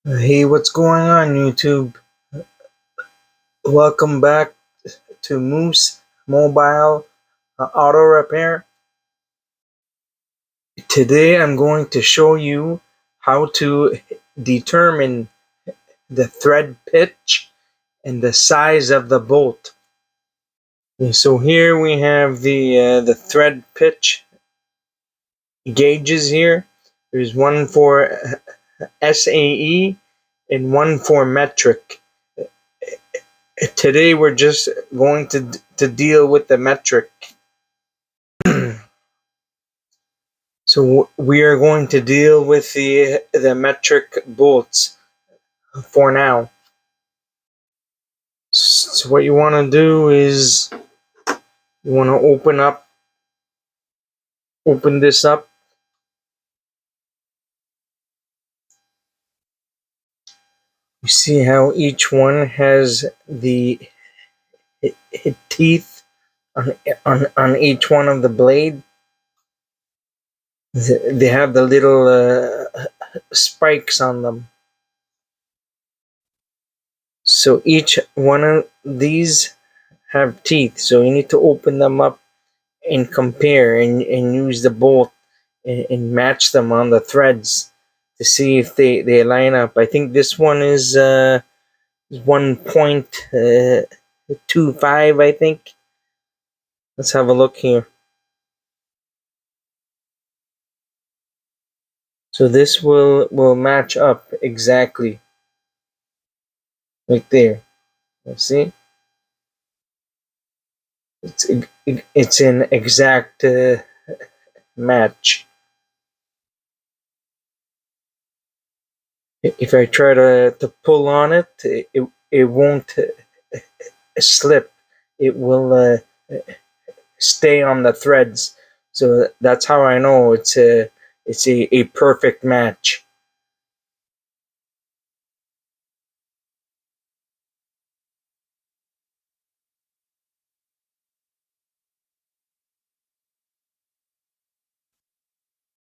Hey, what's going on, YouTube? Welcome back to Moose Mobile Auto Repair. Today I'm going to show you how to determine the thread pitch and the size of the bolt. So here we have the thread pitch gauges here. There's one for SAE and one for metric. Today we're just going to deal with the metric. So we are going to deal with the metric bolts for now. So what you want to do is you want to open this up. You see how each one has the teeth on each one of the blade. They have the little spikes on them. So each one of these have teeth. So you need to open them up and compare and use the bolt and match them on the threads to see if they line up. I think this one is 1.25, I think. Let's have a look here. So this will match up exactly right there. Let's see. It's an exact match. If I try to pull on it, it won't slip. It will stay on the threads. So that's how I know it's a perfect match.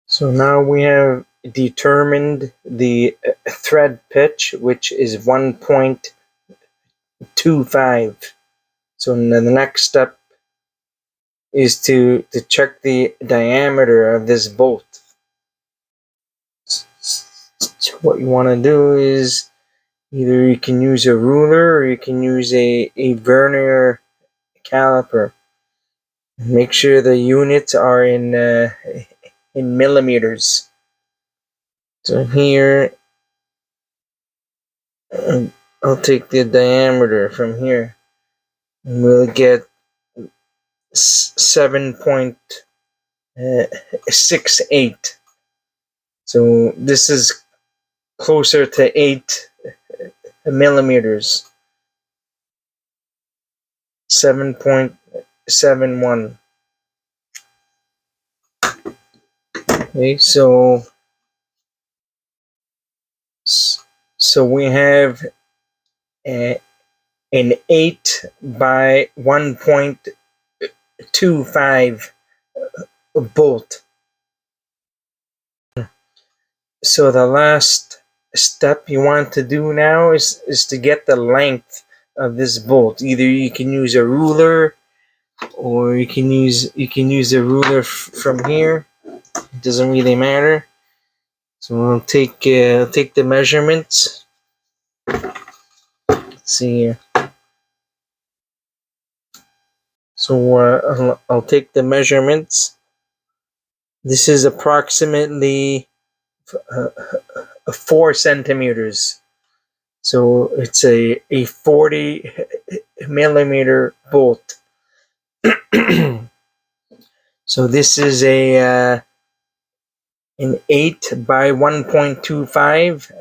So now we have determined the thread pitch, which is 1.25. So the next step is to check the diameter of this bolt. So what you want to do is either you can use a ruler or you can use a vernier caliper. Make sure the units are in millimeters. So here, I'll take the diameter from here, and we'll get 7.68. So this is closer to 8 millimeters. 7.71. Okay, so we have an 8 by 1.25 bolt. So the last step you want to do now is to get the length of this bolt. Either you can use a ruler or you can use a ruler from here. It doesn't really matter. So we'll take the measurements. Let's see here. So I'll take the measurements. This is approximately 4 centimeters. So it's a 40 millimeter bolt. So this is an 8 by 1.25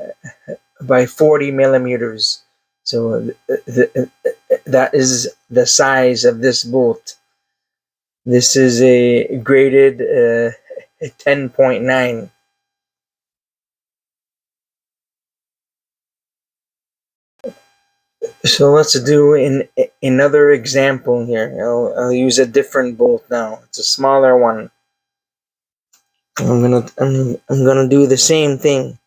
by 40 millimeters. So that is the size of this bolt. This is a graded 10.9. So let's do another example here. I'll use a different bolt now. It's a smaller one. I'm gonna do the same thing.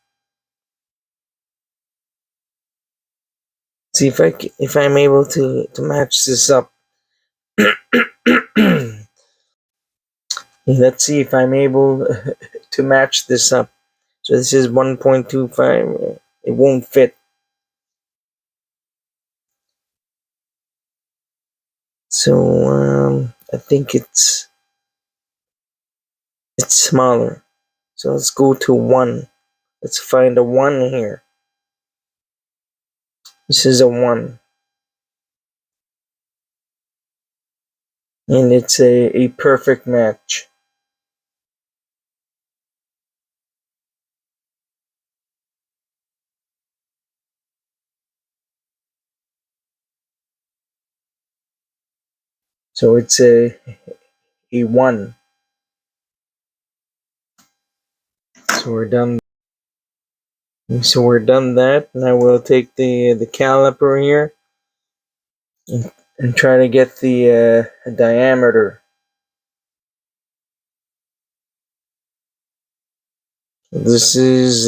See if I'm able to match this up. Let's see if I'm able to match this up. So this is 1.25. It won't fit. So I think it's smaller. So let's go to 1. Let's find a 1 here. This is a 1. And it's a perfect match. So it's a 1. So we're done. So we're done that. Now we'll take the caliper here and try to get the diameter. This is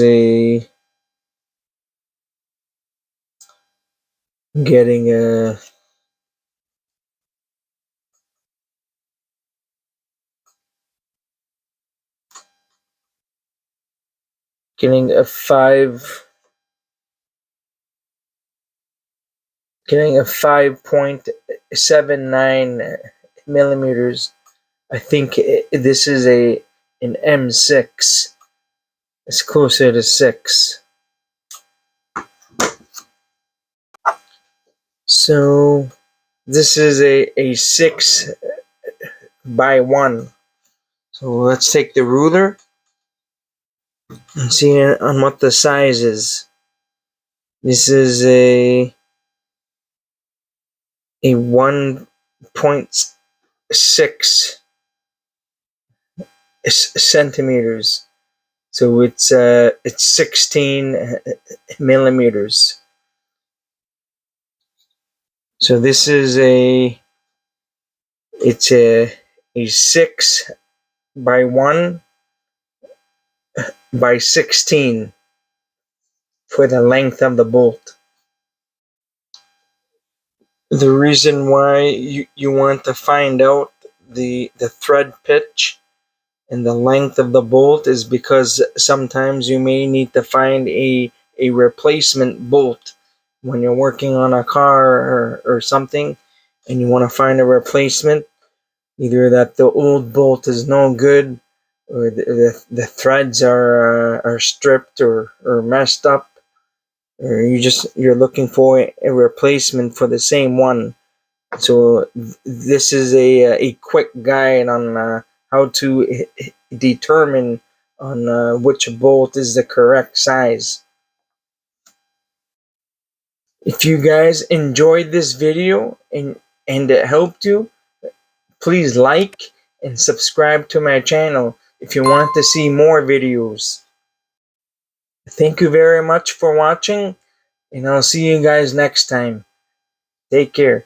getting a getting a 5.79 millimeters. I think this is an M6. It's closer to 6. So this is a 6 by 1. So let's take the ruler and see on what the size is. This is a 1.6 centimeters. So it's 16 millimeters. So this is it's a 6 by 1 by 16 for the length of the bolt. The reason why you want to find out the thread pitch and the length of the bolt is because sometimes you may need to find a replacement bolt when you're working on a car or something, and you want to find a replacement, either that the old bolt is no good, or the threads are stripped or messed up, or you're looking for a replacement for the same one. So this is a quick guide on how to determine on which bolt is the correct size. If you guys enjoyed this video and it helped you, please like and subscribe to my channel if you want to see more videos. Thank you very much for watching, and I'll see you guys next time. Take care.